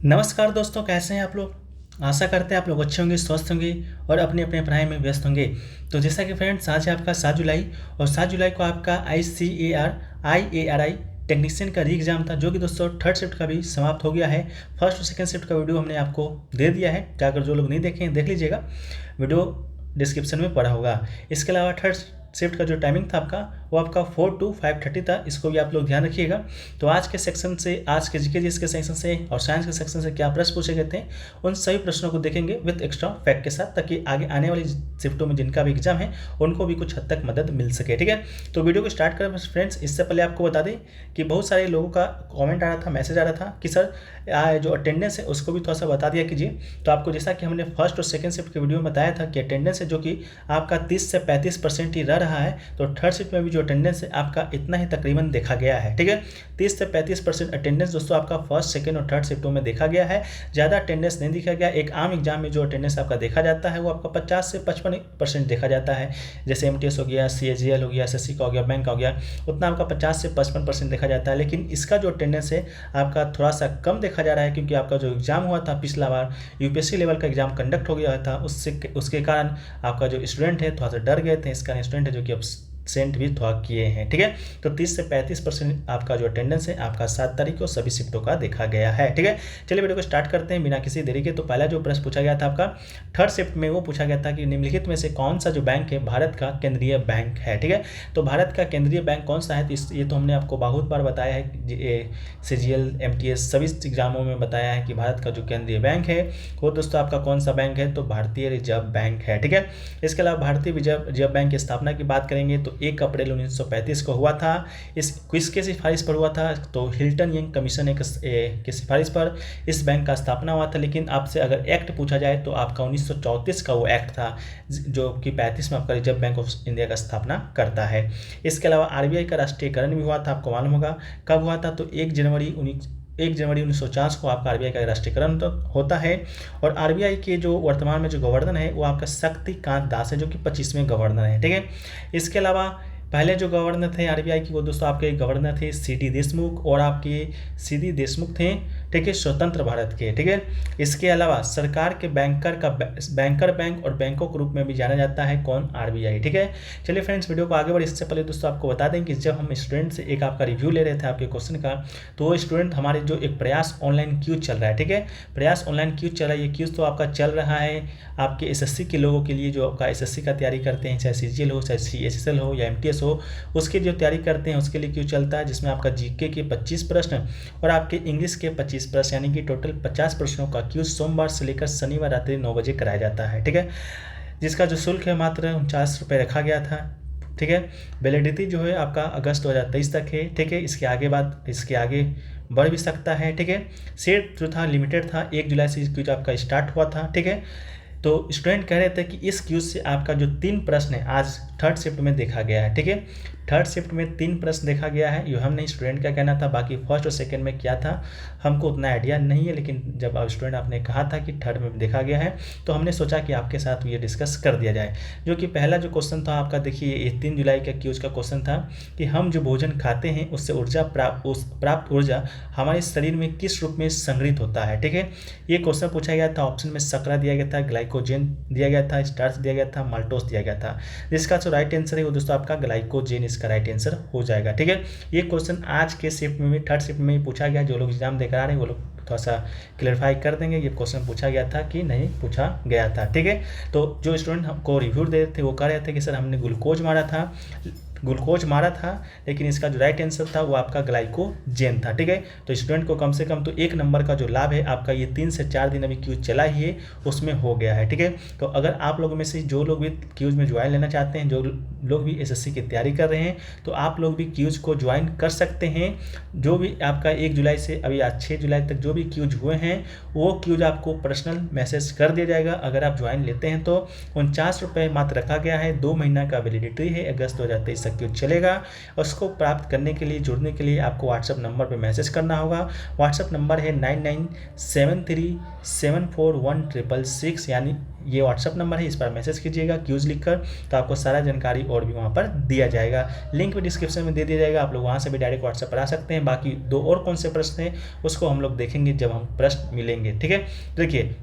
नमस्कार दोस्तों, कैसे हैं आप लोग। आशा करते हैं आप लोग अच्छे होंगे, स्वस्थ होंगे और अपने अपने पढ़ाई में व्यस्त होंगे। तो जैसा कि फ्रेंड्स, आज है आपका 7 जुलाई और 7 जुलाई को आपका ICAR टेक्नीशियन का री एग्जाम था, जो कि दोस्तों थर्ड शिफ्ट का भी समाप्त हो गया है। फर्स्ट और सेकंड शिफ्ट का वीडियो हमने आपको दे दिया है, जाकर जो लोग नहीं देखें देख लीजिएगा, वीडियो डिस्क्रिप्शन में पड़ा होगा। इसके अलावा थर्ड शिफ्ट का जो टाइमिंग था आपका, वो आपका 4 to 5:30 था। इसको भी आप लोग ध्यान रखिएगा। तो आज के सेक्शन से, आज के जीके के सेक्शन से और साइंस के सेक्शन से क्या प्रश्न पूछे गए थे, उन सभी प्रश्नों को देखेंगे विद एक्स्ट्रा फैक्ट के साथ, ताकि आगे आने वाली शिफ्टों में जिनका भी एग्जाम है उनको भी कुछ हद तक मदद मिल सके। ठीक है, तो वीडियो को स्टार्ट करें फ्रेंड्स। इससे पहले आपको बता दें कि बहुत सारे लोगों का कॉमेंट आ रहा था, मैसेज आ रहा था कि सर जो अटेंडेंस है उसको भी थोड़ा सा बता दिया कीजिए। तो आपको जैसा कि हमने फर्स्ट और सेकंड शिफ्ट के वीडियो में बताया था कि अटेंडेंस है जो कि आपका 30 से 35% ही रह रहा है, तो थर्ड शिफ्ट में भी जो अटेंडेंस है आपका इतना ही तकरीबन देखा गया है। ठीक है, 30 से 35% अटेंडेंस दोस्तों आपका फर्स्ट, सेकंड और थर्ड शिफ्टों में देखा गया है। ज़्यादा अटेंडेंस नहीं देखा गया। एक आम एग्जाम में जो अटेंडेंस आपका देखा जाता है वो आपका 50 से 55% देखा जाता है। जैसे MTS हो गया, CAGL हो गया, SSC का हो गया, बैंक का हो गया, उतना आपका 50 से 55% देखा जाता है। लेकिन इसका जो अटेंडेंस है आपका थोड़ा सा कम देखा जा रहा है, क्योंकि आपका जो एग्जाम हुआ था पिछला बार, UPSC लेवल का एग्जाम कंडक्ट हो गया था, उसके कारण आपका जो स्टूडेंट है थोड़ा सा डर गए थे। इसका स्टूडेंट है जो कि अब सेंट भी थोड़ा किए हैं। ठीक है, तो 30 से 35% आपका जो अटेंडेंस है आपका 7 तारीख को सभी शिफ्टों का देखा गया है। ठीक है, चलिए वीडियो को स्टार्ट करते हैं बिना किसी देरी के। तो पहला जो प्रश्न पूछा गया था आपका थर्ड शिफ्ट में, वो पूछा गया था कि निम्नलिखित में से कौन सा जो बैंक है भारत का केंद्रीय बैंक है। ठीक है, तो भारत का केंद्रीय बैंक कौन सा है, तो ये तो हमने आपको बहुत बार बताया है, CGL MTS सभी एग्जामों में बताया है कि भारत का जो केंद्रीय बैंक है वो दोस्तों आपका कौन सा बैंक है, तो भारतीय रिजर्व बैंक है। ठीक है, इसके अलावा भारतीय रिजर्व बैंक की स्थापना की बात करेंगे तो 1 अप्रैल 1935 को हुआ था। इस किसके सिफारिश पर हुआ था, तो हिल्टन यंग कमीशन की सिफारिश पर इस बैंक का स्थापना हुआ था। लेकिन आपसे अगर एक्ट पूछा जाए तो आपका 1934 का वो एक्ट था, जो कि 35 में आपका रिजर्व बैंक ऑफ इंडिया का स्थापना करता है। इसके अलावा RBI का राष्ट्रीयकरण भी हुआ था, आपको मालूम होगा कब हुआ था, तो 1 जनवरी 1950 को आपका RBI का राष्ट्रीयकरण होता है। और RBI के जो वर्तमान में जो गवर्नर है वो आपका शक्तिकांत दास है, जो कि 25वें गवर्नर है। ठीक है, इसके अलावा पहले जो गवर्नर थे RBI की, वो दोस्तों आपके गवर्नर थे CD देशमुख, और आपके CD देशमुख थे, ठीक है, स्वतंत्र भारत के। ठीक है, इसके अलावा सरकार के बैंकर बैंक और बैंकों के रूप में भी जाना जाता है कौन, RBI। ठीक है, चलिए फ्रेंड्स वीडियो को आगे बढ़े इससे पहले दोस्तों आपको बता दें कि जब हम स्टूडेंट से एक आपका रिव्यू ले रहे थे आपके क्वेश्चन का, तो वो स्टूडेंट हमारे जो एक प्रयास ऑनलाइन क्यूज चल रहा है। ठीक है, प्रयास ऑनलाइन क्यूज चल रहा है। ये क्यूज तो आपका चल रहा है आपके SSC के लोगों के लिए, जो आपका SSC का तैयारी करते हैं, चाहे CGL हो, चाहे CHSL हो या MTS हो, उसकी जो तैयारी करते हैं उसके लिए क्यों चलता है, जिसमें आपका GK के 25 प्रश्न और आपके इंग्लिश के 25 प्रश्न, यानी कि टोटल 50 प्रश्नों का क्यूज सोमवार से लेकर शनिवार रात्रि 9 बजे कराया जाता है। ठीक है, जिसका जो शुल्क है मात्र 49 रुपये रखा गया था। ठीक है, वैलिडिटी जो है आपका अगस्त 2023 तक है। ठीक है, इसके आगे बढ़ भी सकता है। ठीक है, सीट जो था लिमिटेड था, 1 जुलाई से क्यूज आपका स्टार्ट हुआ था। ठीक है, तो स्टूडेंट कह रहे थे कि इस क्यूज से आपका जो 3 प्रश्न है आज थर्ड शिफ्ट में देखा गया है। ठीक है, थर्ड शिफ्ट में 3 प्रश्न देखा गया है, ये हम नहीं, स्टूडेंट का कहना था। बाकी फर्स्ट और सेकंड में क्या था हमको उतना आइडिया नहीं है, लेकिन जब स्टूडेंट आपने कहा था कि थर्ड में देखा गया है, तो हमने सोचा कि आपके साथ ये डिस्कस कर दिया जाए। जो कि पहला जो क्वेश्चन था आपका, देखिए ये 3 जुलाई का क्यूज का क्वेश्चन था कि हम जो भोजन खाते हैं उससे प्राप्त ऊर्जा हमारे शरीर में किस रूप में संग्रहित होता है। ठीक है, ये क्वेश्चन पूछा गया था। ऑप्शन में शर्करा दिया गया था, ग्लाइकोजेन दिया गया था, स्टार्च दिया गया था, माल्टोस दिया गया था। जिसका जो राइट आंसर है वो दोस्तों आपका ग्लाइकोजेन इसका राइट आंसर हो जाएगा। ठीक है, ये क्वेश्चन आज के शिफ्ट में भी, थर्ड शिफ्ट में ही पूछा गया। जो लोग एग्जाम देकर आ रहे हैं वो लोग थोड़ा सा क्लियरफाई कर देंगे, ये क्वेश्चन पूछा गया था कि नहीं पूछा गया था। ठीक है, तो जो स्टूडेंट हमको रिव्यू दे रहे थे वो कह रहे थे कि सर हमने ग्लूकोज मारा था, लेकिन इसका जो राइट आंसर था वो आपका ग्लाइकोजेन था। ठीक है, तो स्टूडेंट को कम से कम तो 1 नंबर का जो लाभ है आपका, ये 3 से 4 दिन अभी क्यूज चला ही है उसमें हो गया है। ठीक है, तो अगर आप लोगों में से जो लोग भी क्यूज में ज्वाइन लेना चाहते हैं, जो लोग भी SSC की तैयारी कर रहे हैं, तो आप लोग भी क्यूज को ज्वाइन कर सकते हैं। जो भी आपका 1 जुलाई से अभी आज 6 जुलाई तक जो भी क्यूज हुए हैं, वो क्यूज आपको पर्सनल मैसेज कर दिया जाएगा। अगर आप ज्वाइन लेते हैं तो 49 रुपये मात्र रखा गया है, 2 महीना का वैलिडिटी है, अगस्त 2023 तक सकते हो, चलेगा। उसको प्राप्त करने के लिए, जुड़ने के लिए आपको व्हाट्सअप नंबर पर मैसेज करना होगा। व्हाट्सअप नंबर है 9973741666, यानी ये व्हाट्सअप नंबर है, इस पर मैसेज कीजिएगा क्यूज लिखकर, तो आपको सारा जानकारी और भी वहाँ पर दिया जाएगा। लिंक भी डिस्क्रिप्शन में दे दिया जाएगा, आप लोग वहाँ से भी डायरेक्ट व्हाट्सअप पर आ सकते हैं। बाकी 2 और कौन से प्रश्न हैं उसको हम लोग देखेंगे जब हम प्रश्न मिलेंगे, ठीक है। देखिए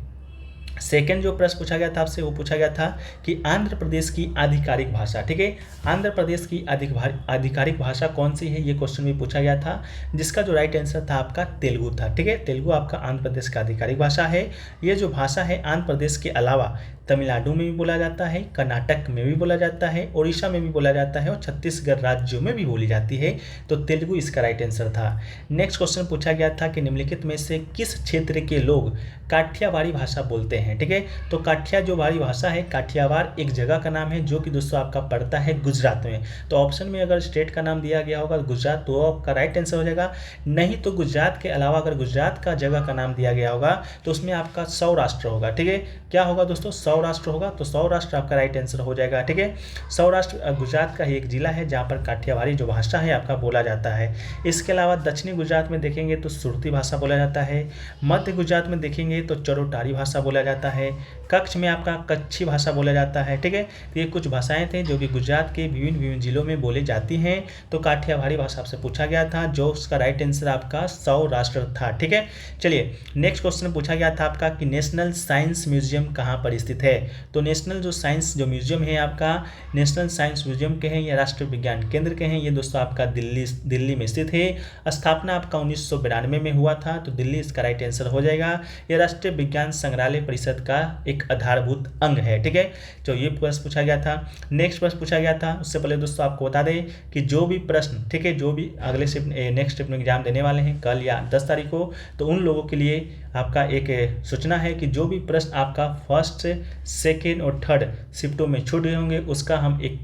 सेकेंड जो प्रश्न पूछा गया था आपसे, वो पूछा गया था कि आंध्र प्रदेश की आधिकारिक भाषा, ठीक है, आंध्र प्रदेश की आधिकारिक भाषा कौन सी है, ये क्वेश्चन भी पूछा गया था, जिसका जो राइट आंसर था आपका तेलुगु था, ठीक है। तेलुगु आपका आंध्र प्रदेश का आधिकारिक भाषा है। ये जो भाषा है आंध्र प्रदेश के अलावा तमिलनाडु में भी बोला जाता है, कर्नाटक में भी बोला जाता है, उड़ीसा में भी बोला जाता है और छत्तीसगढ़ राज्यों में भी बोली जाती है। तो तेलुगु इसका राइट आंसर था। नेक्स्ट क्वेश्चन पूछा गया था कि निम्नलिखित में से किस क्षेत्र के लोग काठियावाड़ी भाषा बोलते हैं, ठीक है। तो काठियावाड़ी भाषा है, काठियावाड़ एक जगह का नाम है जो कि दोस्तों आपका पड़ता है गुजरात में। तो ऑप्शन में अगर स्टेट का नाम दिया गया होगा गुजरात, तो आपका राइट आंसर हो जाएगा। नहीं तो गुजरात के अलावा अगर गुजरात का जगह का नाम दिया गया होगा तो उसमें आपका सौराष्ट्र होगा, ठीक है। क्या होगा दोस्तों, सौराष्ट्र होगा, तो सौराष्ट्र आपका राइट आंसर हो जाएगा, ठीक है। सौराष्ट्र गुजरात का ही एक जिला है जहाँ पर काठियावाड़ी जो भाषा है आपका बोला जाता है। इसके अलावा दक्षिणी गुजरात में देखेंगे तो सुरती भाषा बोला जाता है। मध्य गुजरात में देखेंगे तो चरोटारी भाषा बोला जाता है। कच्छ में आपका कच्छी भाषा बोला जाता है, ठीक है। तो ये कुछ भाषाएं थे जो कि गुजरात के विभिन्न जिलों में बोली जाती हैं। तो काठियावाड़ी भाषा आपसे पूछा गया था, जो उसका राइट आंसर आपका सौराष्ट्र था, ठीक है। चलिए नेक्स्ट क्वेश्चन पूछा गया था आपका कि नेशनल साइंस म्यूजियम कहाँ पर स्थित है। तो नेशनल जो साइंस जो म्यूजियम है आपका, नेशनल साइंस म्यूजियम के हैं या राष्ट्रीय विज्ञान केंद्र के हैं, ये दोस्तों आपका दिल्ली में स्थित है। स्थापना आपका 1992 में हुआ था, तो दिल्ली इसका राइट आंसर हो जाएगा। ये राष्ट्रीय विज्ञान संग्रहालय परिषद का एक आधारभूत अंग है, ठीक है। तो ये प्रश्न पूछा गया था। नेक्स्ट प्रश्न पूछा गया था, उससे पहले दोस्तों आपको बता दें कि जो भी प्रश्न, ठीक है, जो भी अगले शिफ्ट नेक्स्ट शिफ्ट में एग्जाम देने वाले हैं कल या 10 तारीख को, तो उन लोगों के लिए आपका एक सूचना है कि जो भी प्रश्न आपका फर्स्ट, सेकेंड और थर्ड शिफ्टों में छूट गए होंगे उसका हम एक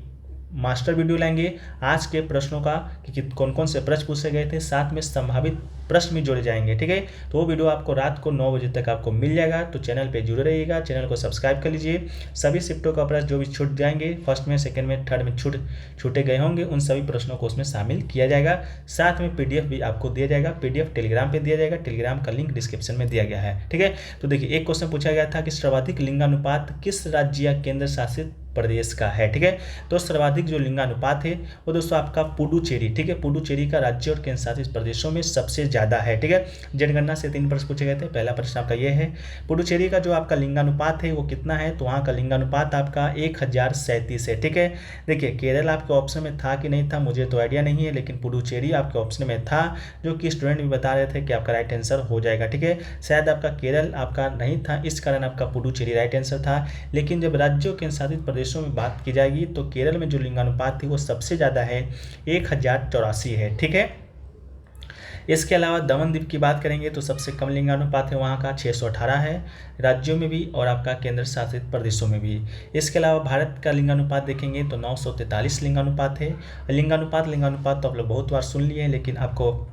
मास्टर वीडियो लाएंगे आज के प्रश्नों का कि कौन कौन से प्रश्न पूछे गए थे, साथ में संभावित प्रश्न भी जोड़े जाएंगे, ठीक है। तो वो वीडियो आपको रात को 9 बजे तक आपको मिल जाएगा। तो चैनल पे जुड़े रहिएगा, चैनल को सब्सक्राइब कर लीजिए। सभी शिफ्टों का प्रश्न जो भी छूट जाएंगे, फर्स्ट में, सेकंड में, थर्ड में छूटे गए होंगे, उन सभी प्रश्नों को उसमें शामिल किया जाएगा। साथ में PDF भी आपको दिया जाएगा, PDF टेलीग्राम पर दिया जाएगा, टेलीग्राम का लिंक डिस्क्रिप्शन में दिया गया है, ठीक है। तो देखिए एक क्वेश्चन पूछा गया था कि सर्वाधिक लिंगानुपात किस राज्य या केंद्र शासित प्रदेश का है, ठीक है। तो सर्वाधिक जो लिंगानुपात है वो दोस्तों आपका पुडुचेरी, ठीक है, पुडुचेरी का राज्य और केंद्र शासित प्रदेशों में सबसे ज़्यादा है, ठीक है। जनगणना से 3 प्रश्न पूछे गए थे। पहला प्रश्न आपका ये है, पुडुचेरी का जो आपका लिंगानुपात है वो कितना है, तो वहाँ का लिंगानुपात आपका 1037 है, ठीक है। देखिए केरल आपके ऑप्शन में था कि नहीं था मुझे तो आइडिया नहीं है, लेकिन पुडुचेरी आपके ऑप्शन में था, जो कि स्टूडेंट भी बता रहे थे कि आपका राइट आंसर हो जाएगा, ठीक है। शायद आपका केरल आपका नहीं था, इस कारण आपका पुडुचेरी राइट आंसर था। लेकिन जब राज्यों केंद्र शासित प्रदेशों में बात की जाएगी तो केरल में जो लिंगानुपात थी वो सबसे ज़्यादा है, 1084 है, ठीक है। इसके अलावा दमन द्वीप की बात करेंगे तो सबसे कम लिंगानुपात है वहाँ का 618 है, राज्यों में भी और आपका केंद्र शासित प्रदेशों में भी। इसके अलावा भारत का लिंगानुपात देखेंगे तो 943 लिंगानुपात है। लिंगानुपात तो आप लोग बहुत बार सुन लिए हैं, लेकिन आपको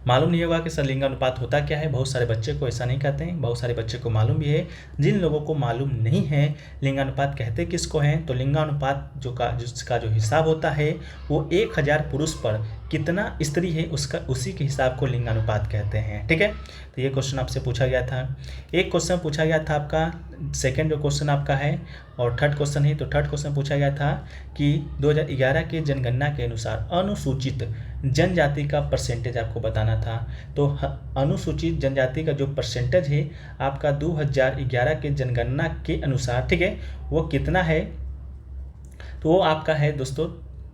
मालूम नहीं होगा कि सर लिंगानुपात होता क्या है। बहुत सारे बच्चे को ऐसा नहीं कहते हैं, बहुत सारे बच्चे को मालूम भी है। जिन लोगों को मालूम नहीं है लिंगानुपात कहते किसको हैं, तो लिंगानुपात जिसका जो हिसाब होता है वो 1000 पुरुष पर कितना स्त्री है उसका उसी के हिसाब को लिंगानुपात कहते हैं, ठीक है। तो ये क्वेश्चन आपसे पूछा गया था। एक क्वेश्चन पूछा गया था आपका, सेकंड जो क्वेश्चन आपका है और थर्ड क्वेश्चन है, तो थर्ड क्वेश्चन पूछा गया था कि 2011 के जनगणना के अनुसार अनुसूचित जनजाति का परसेंटेज आपको बताना था। तो अनुसूचित जनजाति का जो परसेंटेज है आपका 2011 के जनगणना के अनुसार, ठीक है, वो कितना है, तो वो आपका है दोस्तों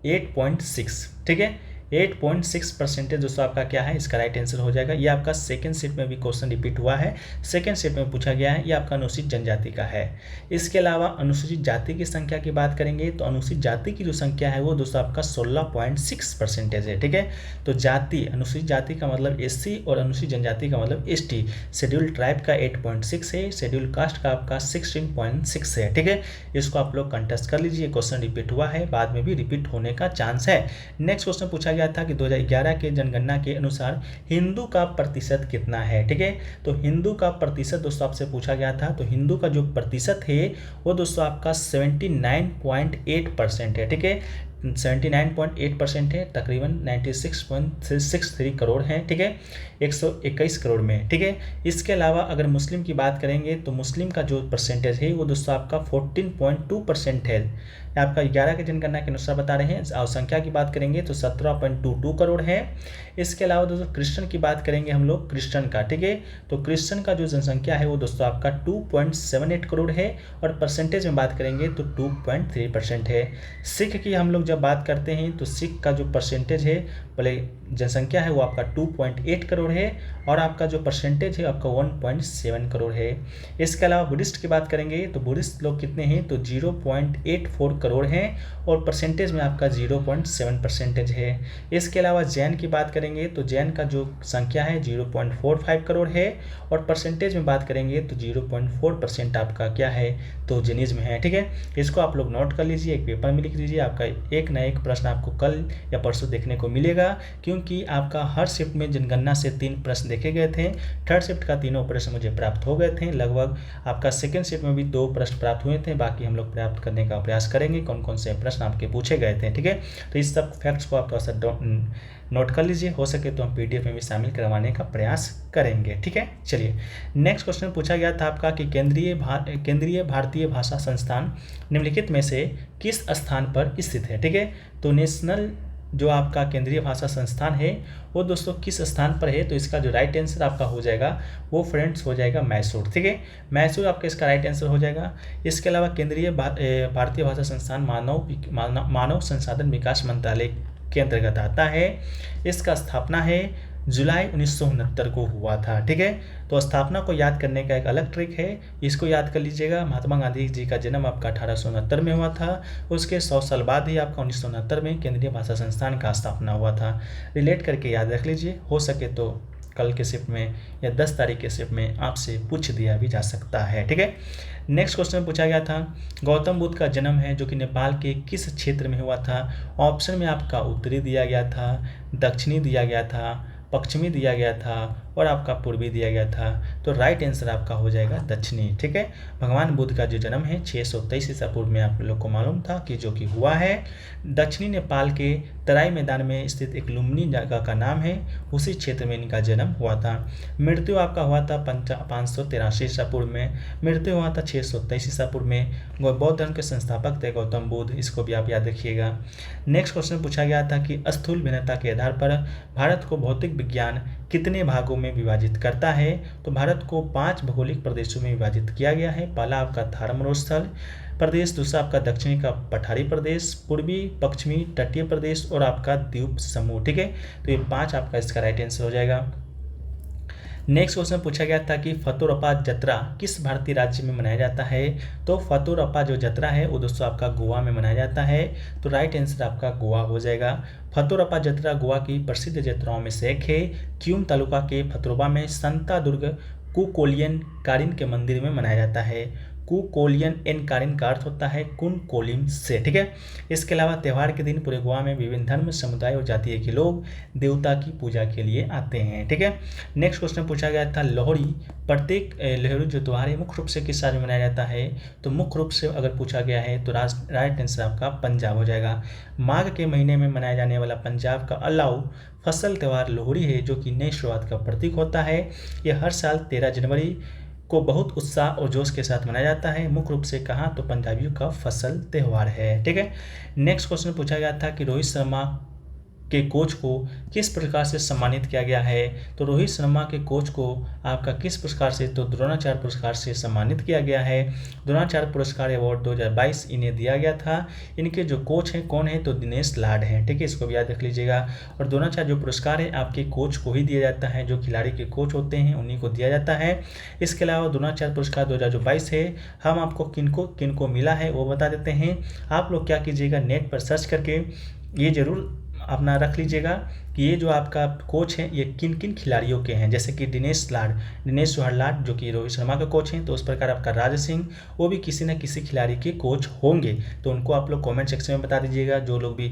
8.6, ठीक है। 8.6% दोस्तों आपका क्या है, इसका राइट आंसर हो जाएगा। ये आपका सेकंड सेट में भी क्वेश्चन रिपीट हुआ है, सेकंड सेट में पूछा गया है, ये आपका अनुसूचित जनजाति का है। इसके अलावा अनुसूचित जाति की संख्या की बात करेंगे तो अनुसूचित जाति की जो संख्या है वो दोस्तों आपका 16.6% है, ठीक है। तो जाति, अनुसूचित जाति का मतलब SC और अनुसूचित जनजाति का मतलब ST। शेड्यूल ट्राइब का 8.6 है, शेड्यूल कास्ट का आपका 16.6 है, ठीक है। इसको आप लोग कंटेस्ट कर लीजिए, क्वेश्चन रिपीट हुआ है, बाद में भी रिपीट होने का चांस है। नेक्स्ट क्वेश्चन पूछा था कि 2011 के जनगणना के अनुसार हिंदू का प्रतिशत कितना है, ठीक है। तो हिंदू का प्रतिशत दोस्तों आपसे पूछा गया था, तो हिंदू का जो प्रतिशत है वो दोस्तों आपका 79.8% है, ठीक है। 79.8% है, तकरीबन 96.63 करोड़ हैं, ठीक है, 121 करोड़ में, ठीक है। इसके अलावा अगर मुस्लिम की बात करेंगे तो मुस्लिम का जो परसेंटेज है वो दोस्तों आपका 14.2% है, आपका 11 की जनगणना के अनुसार बता रहे हैं। और संख्या की बात करेंगे तो 17.22 करोड़ है। इसके अलावा दोस्तों क्रिश्चियन की बात करेंगे हम लोग, क्रिश्चियन का, ठीक है, तो क्रिश्चियन का जो जनसंख्या है वो दोस्तों आपका 2.78 करोड़ है, और परसेंटेज में बात करेंगे तो 2.3% है। सिख की हम लोग जब बात करते हैं तो सिख का जो परसेंटेज है, भले जनसंख्या है वो आपका 2.8 करोड़ है, और आपका जो परसेंटेज है आपका 1.7 करोड़ है। इसके अलावा बुद्धिस्ट की बात करेंगे तो बुद्धिस्ट लोग कितने हैं तो 0.84 करोड़ हैं, और परसेंटेज में आपका 0.7% है। इसके अलावा जैन की बात करेंगे तो जैन का जो संख्या है 0.45 करोड़ है, और परसेंटेज में बात करेंगे तो 0.4% आपका क्या है तो जैनिज्म है, ठीक है। इसको आप लोग नोट कर लीजिए, एक पेपर में लिख लीजिए, आपका एक ना एक प्रश्न आपको कल या परसों देखने को मिलेगा, क्योंकि आपका हर शिफ्ट में जनगणना से 3 प्रश्न देखे गए थे। थर्ड शिफ्ट का 3 प्रश्न मुझे प्राप्त हो गए थे, लगभग आपका सेकंड शिफ्ट में भी 2 प्रश्न प्राप्त हुए थे, बाकी हम लोग प्राप्त करने का प्रयास करेंगे कौन कौन से प्रश्न आपके पूछे गए थे, ठीक है। तो इस सब फैक्ट्स को आप थोड़ा सा नोट कर लीजिए, हो सके तो हम PDF में भी शामिल करवाने का प्रयास करेंगे, ठीक है। चलिए नेक्स्ट क्वेश्चन पूछा गया था आपका कि केंद्रीय भारतीय भाषा संस्थान निम्नलिखित में से किस स्थान पर स्थित है, ठीक है। तो नेशनल जो आपका केंद्रीय भाषा संस्थान है वो दोस्तों किस स्थान पर है, तो इसका जो राइट आंसर आपका हो जाएगा वो फ्रेंड्स हो जाएगा मैसूर, ठीक है। मैसूर आपका इसका राइट आंसर हो जाएगा। इसके अलावा केंद्रीय भारतीय भाषा संस्थान मानव संसाधन विकास मंत्रालय के अंतर्गत आता है। इसका स्थापना है जुलाई 1969 को हुआ था, ठीक है। तो स्थापना को याद करने का एक अलग ट्रिक है, इसको याद कर लीजिएगा। महात्मा गांधी जी का जन्म आपका 1869 में हुआ था, उसके 100 साल बाद ही आपका 1969 में केंद्रीय भाषा संस्थान का स्थापना हुआ था। रिलेट करके याद रख लीजिए, हो सके तो कल के शिफ्ट में या 10 तारीख के शिफ्ट में आपसे पूछ दिया भी जा सकता है, ठीक है। नेक्स्ट क्वेश्चन पूछा गया था गौतम बुद्ध का जन्म है जो कि नेपाल के किस क्षेत्र में हुआ था। ऑप्शन में आपका उत्तरी दिया गया था, दक्षिणी दिया गया था, पश्चिमी दिया गया था, और आपका पूर्वी दिया गया था। तो राइट आंसर आपका हो जाएगा दक्षिणी, ठीक है। भगवान बुद्ध का जो जन्म है 623 ईसा पूर्व में आप लोग को मालूम था कि जो कि हुआ है दक्षिणी नेपाल के तराई मैदान में स्थित एक लुम्बिनी जगह का नाम है, उसी क्षेत्र में इनका जन्म हुआ था। मृत्यु आपका हुआ था 583 ईसा पूर्व में, मृत्यु हुआ था 623 ईसा पूर्व में। बौद्ध धर्म के संस्थापक थे गौतम बुद्ध, इसको भी आप याद रखिएगा। नेक्स्ट क्वेश्चन पूछा गया था कि स्थूल भिन्नता के आधार पर भारत को भौतिक विज्ञान कितने भागों में विभाजित करता है। तो भारत को 5 भौगोलिक प्रदेशों में विभाजित किया गया है। पहला आपका थार मरुस्थल प्रदेश, दूसरा आपका दक्षिणी का पठारी प्रदेश, पूर्वी पश्चिमी तटीय प्रदेश, और आपका द्वीप समूह, ठीक है। तो ये 5 आपका इसका राइट आंसर हो जाएगा। नेक्स्ट क्वेश्चन पूछा गया था कि फतोरपा जतरा किस भारतीय राज्य में मनाया जाता है। तो फतोरपा जो जतरा है वो दोस्तों आपका गोवा में मनाया जाता है। तो राइट आंसर आपका गोवा हो जाएगा। फतोरपा जतरा गोवा की प्रसिद्ध जतराओं में से एक है। क्यूम तालुका के फतोरपा में संता दुर्ग कुकोलियन कारिन के मंदिर में मनाया जाता है। कुकोलियन एन कारिन का अर्थ होता है कुन कोलिम से, ठीक है। इसके अलावा त्यौहार के दिन पूरे गोवा में विभिन्न धर्म समुदाय और जातीय के लोग देवता की पूजा के लिए आते हैं, ठीक है। नेक्स्ट क्वेश्चन पूछा गया था लोहड़ी प्रत्येक लोहड़ी जो त्यौहार है मुख्य रूप से किस राज्य में मनाया जाता है। तो मुख्य रूप से अगर पूछा गया है तो राइट आंसर आपका पंजाब हो जाएगा। माघ के महीने में मनाया जाने वाला पंजाब का अलाउ फसल त्यौहार लोहड़ी है जो कि नई शुरुआत का प्रतीक होता है। यह हर साल 13 जनवरी को बहुत उत्साह और जोश के साथ मनाया जाता है। मुख्य रूप से कहाँ तो पंजाबियों का फसल त्यौहार है, ठीक है। नेक्स्ट क्वेश्चन पूछा गया था कि रोहित शर्मा के कोच को किस प्रकार से सम्मानित किया गया है। तो रोहित शर्मा के कोच को आपका किस पुरस्कार से तो द्रोणाचार्य पुरस्कार से सम्मानित किया गया है। द्रोणाचार्य पुरस्कार अवार्ड 2022 इन्हें दिया गया था। इनके जो कोच हैं कौन है तो दिनेश लाड हैं, ठीक है, इसको भी याद रख लीजिएगा। और द्रोणाचार्य जो पुरस्कार है आपके कोच को ही दिया जाता है, जो खिलाड़ी के कोच होते हैं उन्हीं को दिया जाता है। इसके अलावा द्रोणाचार्य पुरस्कार 2022 है, हम आपको किनको मिला है वो बता देते हैं। आप लोग क्या कीजिएगा नेट पर सर्च करके ये जरूर अपना रख लीजिएगा कि ये जो आपका कोच है ये किन किन खिलाड़ियों के हैं। जैसे कि दिनेश जवाहर लाड जो कि रोहित शर्मा का कोच हैं, तो उस प्रकार आपका राज सिंह वो भी किसी न किसी खिलाड़ी के कोच होंगे। तो उनको आप लोग कमेंट सेक्शन में बता दीजिएगा। जो लोग भी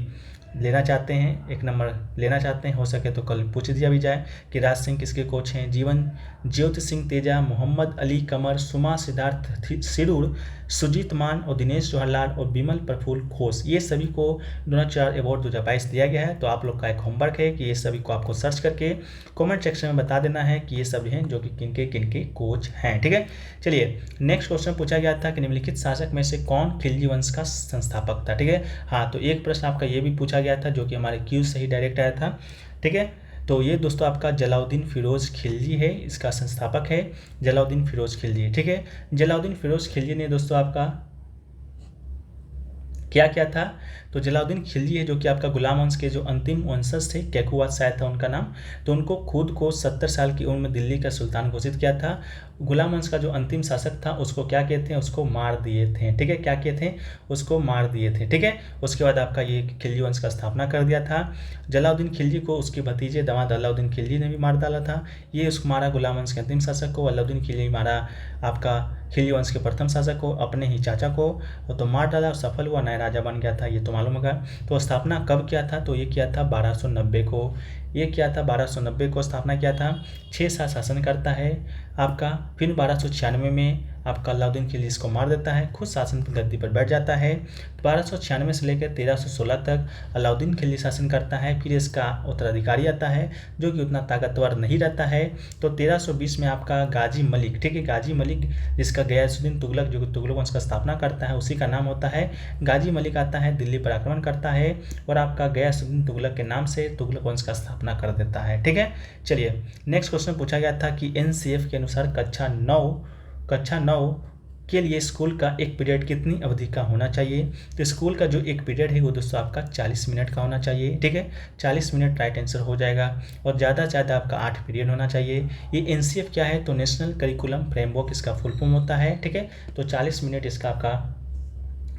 लेना चाहते हैं, 1 नंबर लेना चाहते हैं, हो सके तो कल पूछ दिया भी जाए कि राज सिंह किसके कोच हैं। जीवन ज्योति सिंह तेजा, मोहम्मद अली कमर, सुमा सिद्धार्थ सिरूर, सुजीत मान और दिनेश जवाहरलाल और विमल प्रफुल्ल घोष, ये सभी को द्रोणाचार्य अवार्ड 2022 दिया गया है। तो आप लोग का एक होमवर्क है कि ये सभी को आपको सर्च करके कमेंट सेक्शन में बता देना है कि ये सभी हैं जो कि किनके किनके कोच हैं। ठीक है, चलिए नेक्स्ट क्वेश्चन पूछा गया था कि निम्नलिखित शासक में से कौन खिलजी वंश का संस्थापक था। ठीक है, हाँ, तो एक प्रश्न आपका ये भी पूछा गया था जो कि हमारे क्यूज से ही डायरेक्ट आया था। ठीक है, तो ये दोस्तों आपका जलाउद्दीन फिरोज खिलजी है, इसका संस्थापक है जलाउद्दीन फिरोज खिलजी। ठीक है, जलाउद्दीन फिरोज खिलजी ने दोस्तों आपका क्या क्या था, तो जलाउद्दीन खिलजी है जो कि आपका गुलाम वंश के जो अंतिम वंशज थे, कैकुवात शायद था उनका नाम, तो उनको खुद को 70 साल की उम्र में दिल्ली का सुल्तान घोषित किया था। गुलाम वंश का जो अंतिम शासक था उसको क्या किए थे, उसको मार दिए थे। ठीक है, क्या किए थे, उसको मार दिए थे। ठीक है, उसके बाद आपका ये खिलजी वंश का स्थापना कर दिया था। जलाउद्दीन खिलजी को उसके भतीजे दामाद अलाउद्दीन खिलजी ने भी मार डाला था। ये उसको मारा गुलाम वंश के अंतिम शासक को, अलाउद्दीन खिलजी मारा आपका खिलजी वंश के प्रथम शासक को, अपने ही चाचा को, तो मार डाला और सफल हुआ, नया राजा बन गया था, ये तो मालूम होगा। तो स्थापना कब किया था, तो ये किया था 1290 को, ये किया था 1290 को स्थापना किया था। 6 साल शासन करता है आपका, फिर 1296 में आपका अलाउद्दीन खिलजी इसको मार देता है, खुद शासन गद्दी पर बैठ जाता है। 1296 से लेकर 1316 तक अलाउद्दीन खिलजी शासन करता है। फिर इसका उत्तराधिकारी आता है जो कि उतना ताकतवर नहीं रहता है। तो 1320 में आपका गाजी मलिक, ठीक है, गाजी मलिक जिसका गयासुद्दीन तुगलक जो कि तुगलक वंश का स्थापना करता है उसी का नाम होता है गाजी मलिक, आता है दिल्ली पर आक्रमण करता है और आपका गयासुद्दीन तुगलक के नाम से तुगलक वंश का स्थापना कर देता है। ठीक है, चलिए नेक्स्ट क्वेश्चन पूछा गया था कि एनसीएफ के अनुसार कक्षा 9 के लिए स्कूल का एक पीरियड कितनी अवधि का होना चाहिए। तो स्कूल का जो एक पीरियड है वो दोस्तों आपका 40 मिनट का होना चाहिए। ठीक है, 40 मिनट राइट आंसर हो जाएगा और ज़्यादा से ज़्यादा आपका 8 पीरियड होना चाहिए। ये एनसीएफ क्या है, तो नेशनल करिकुलम फ्रेमवर्क इसका फुल फॉर्म होता है। ठीक है, तो 40 मिनट इसका आपका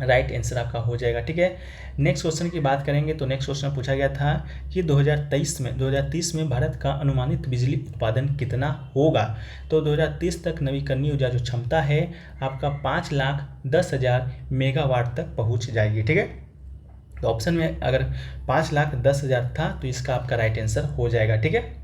राइट आंसर आपका हो जाएगा। ठीक है, नेक्स्ट क्वेश्चन की बात करेंगे तो नेक्स्ट क्वेश्चन पूछा गया था कि 2030 में भारत का अनुमानित बिजली उत्पादन कितना होगा। तो 2030 तक नवीकरणीय ऊर्जा जो क्षमता है आपका 5,10,000 मेगावाट तक पहुंच जाएगी। ठीक है, तो ऑप्शन में अगर 5,10,000 था तो इसका आपका राइट आंसर हो जाएगा। ठीक है,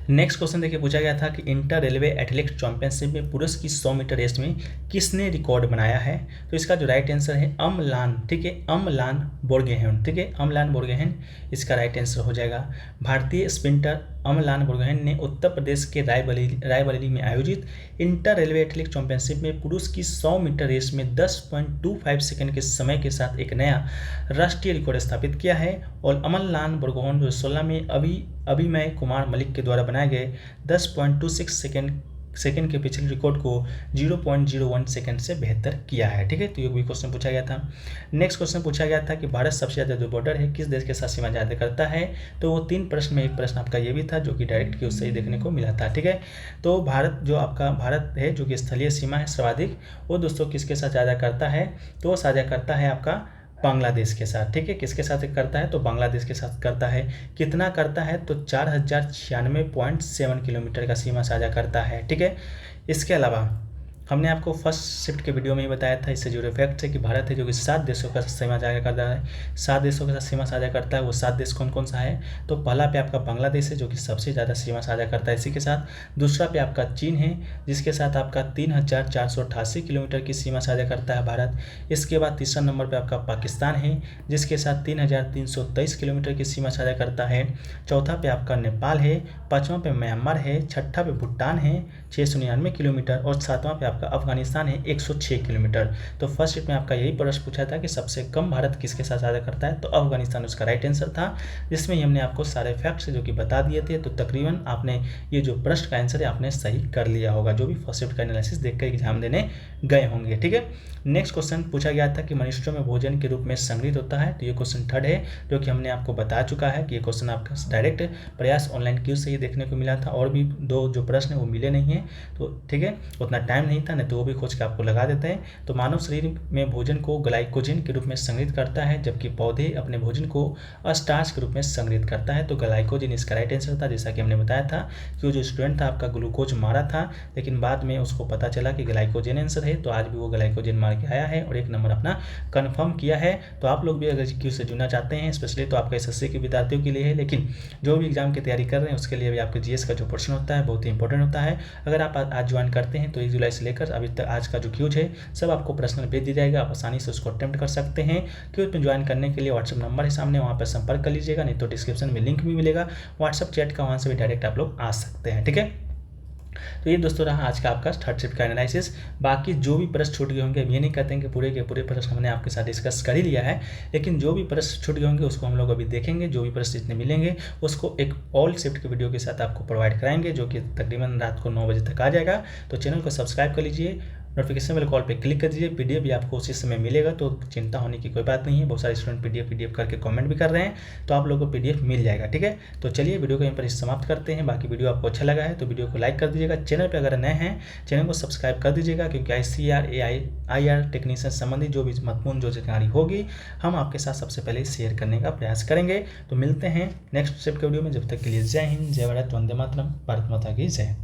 नेक्स्ट क्वेश्चन देखिए पूछा गया था कि इंटर रेलवे एथलेटिक्स चैंपियनशिप में पुरुष की 100 मीटर रेस में किसने रिकॉर्ड बनाया है। तो इसका जो राइट आंसर है अमलान, ठीक है, अमलान बोर्गोहेन। ठीक है, अमलान बोर्गोहेन इसका राइट आंसर हो जाएगा। भारतीय स्प्रिंटर अमलान बोर्गोहेन ने उत्तर प्रदेश के रायबरेली में आयोजित इंटर रेलवे एथलेटिक्स चैंपियनशिप में पुरुष की 100 मीटर रेस में 10.25 सेकंड के समय के साथ एक नया राष्ट्रीय रिकॉर्ड स्थापित किया है। और अमलान बोर्गोहेन 2016 में अभिमय कुमार मलिक के द्वारा बनाए गए 10.26 सेकंड के पिछले रिकॉर्ड को 0.01 सेकंड से बेहतर किया है। ठीक है, तो ये भी क्वेश्चन पूछा गया था। नेक्स्ट क्वेश्चन पूछा गया था कि भारत सबसे ज़्यादा जो बॉर्डर है किस देश के साथ सीमा ज़्यादा करता है। तो वो 3 प्रश्न में एक प्रश्न आपका ये भी था जो कि डायरेक्ट क्यूज से ही देखने को मिला था। ठीक है, तो भारत है जो कि स्थलीय सीमा है सर्वाधिक, वो दोस्तों किसके साथ ज़्यादा करता है, तो वो साझा करता है आपका बांग्लादेश के साथ। ठीक है, किसके साथ करता है, तो बांग्लादेश के साथ करता है। कितना करता है, तो 4096.7 किलोमीटर का सीमा साझा करता है। ठीक है, इसके अलावा हमने आपको फर्स्ट शिफ्ट के वीडियो में ही बताया था, इससे जुड़े फैक्ट है कि भारत है जो कि 7 देशों का सीमा साझा करता है। 7 देशों के साथ सीमा साझा करता है, वो 7 देश कौन कौन सा है, तो पहला पे आपका बांग्लादेश है जो कि सबसे ज़्यादा सीमा साझा करता है इसी के साथ। दूसरा पे आपका चीन है जिसके साथ आपका 3,488 किलोमीटर की सीमा साझा करता है भारत। इसके बाद तीसरा नंबर पर आपका पाकिस्तान है जिसके साथ 3,323 किलोमीटर की सीमा साझा करता है। चौथा पे आपका नेपाल है, पाँचवां पे म्यांमार है, छठा पे भूटान है 699 किलोमीटर और सातवां पे आपका अफगानिस्तान है 106 किलोमीटर। तो फर्स्ट शिफ्ट में आपका यही प्रश्न पूछा था कि सबसे कम भारत किसके साथ साझा करता है, तो अफगानिस्तान उसका राइट आंसर था, जिसमें ही हमने आपको सारे फैक्ट्स जो कि बता दिए थे। तो तकरीबन आपने ये जो प्रश्न का आंसर है आपने सही कर लिया होगा जो भी फर्स्ट शिफ्ट का एनालिसिस देखकर एग्जाम देने गए होंगे। ठीक है, नेक्स्ट क्वेश्चन पूछा गया था कि मनुष्यों में भोजन के रूप में संग्रहित होता है। तो ये क्वेश्चन 3rd है जो कि हमने आपको बता चुका है कि ये क्वेश्चन आपका डायरेक्ट प्रयास ऑनलाइन क्यूज से ही देखने को मिला था, और भी 2 जो प्रश्न है वो मिले नहीं है। तो ठीक है, उतना टाइम नहीं था, नहीं तो वो भी खोज के आपको लगा देते हैं। तो मानव शरीर में भोजन को ग्लाइकोजन के रूप में संग्रहित करता है, जबकि पौधे अपने भोजन को स्टार्च के रूप में संग्रहित करता है। तो ग्लाइकोजन इसका राइट आंसर था। जैसा कि हमने बताया था कि वो जो स्टूडेंट था आपका ग्लूकोज मारा था, लेकिन बाद में उसको पता चला कि ग्लाइकोजन आंसर है, तो आज भी वो ग्लाइकोजन मार के आया है और 1 नंबर अपना कन्फर्म किया है। तो आप लोग भी अगर जीक्यू से जुड़ना चाहते हैं, स्पेशली तो आपका एसएससी के विद्यार्थियों के लिए है, लेकिन जो भी एग्जाम की तैयारी कर रहे हैं उसके लिए भी आपके जीएस का जो पोर्शन होता है बहुत ही इंपॉर्टेंट होता है। अगर आप आज ज्वाइन करते हैं तो 1 जुलाई से लेकर अभी तक आज का जो क्यूज है सब आपको पर्सनल भेज दिया जाएगा। आप आसानी से उसको अटेम्प्ट कर सकते हैं। क्यूज में ज्वाइन करने के लिए व्हाट्सएप नंबर है सामने, वहाँ पर संपर्क कर लीजिएगा, नहीं तो डिस्क्रिप्शन में लिंक भी मिलेगा व्हाट्सएप चैट का, वहाँ से भी डायरेक्ट आप लोग आ सकते हैं। ठीक है, तो ये दोस्तों रहा आज का आपका थर्ड शिफ्ट का एनालिसिस। बाकी जो भी प्रश्न छूट गए होंगे, हम ये नहीं कहते हैं कि पूरे के पूरे प्रश्न हमने आपके साथ डिस्कस कर ही लिया है, लेकिन जो भी प्रश्न छूट गए होंगे उसको हम लोग अभी देखेंगे। जो भी प्रश्न जितने मिलेंगे उसको एक ऑल शिफ्ट के वीडियो के साथ आपको प्रोवाइड कराएंगे, जो कि तकरीबन रात को 9 बजे तक आ जाएगा। तो चैनल को सब्सक्राइब कर लीजिए, नोटिफिकेशन वाले कॉल पे क्लिक कर दीजिए। पीडीएफ भी आपको उसी समय मिलेगा, तो चिंता होने की कोई बात नहीं है। बहुत सारे स्टूडेंट पीडीएफ करके कमेंट भी कर रहे हैं, तो आप लोगों को पीडीएफ मिल जाएगा। ठीक है, तो चलिए वीडियो को यहीं पर समाप्त करते हैं। बाकी वीडियो आपको अच्छा लगा है तो वीडियो को लाइक कर दीजिएगा। चैनल पर अगर नए हैं चैनल को सब्सक्राइब कर दीजिएगा, क्योंकि ICAR AIR टेक्नीशियन संबंधी जो भी महत्वपूर्ण जो जानकारी होगी हम आपके साथ सबसे पहले शेयर करने का प्रयास करेंगे। तो मिलते हैं नेक्स्ट स्टेप के वीडियो में। जब तक के लिए जय हिंद, जय भारत, वंदे मातरम, भारत माता की जय।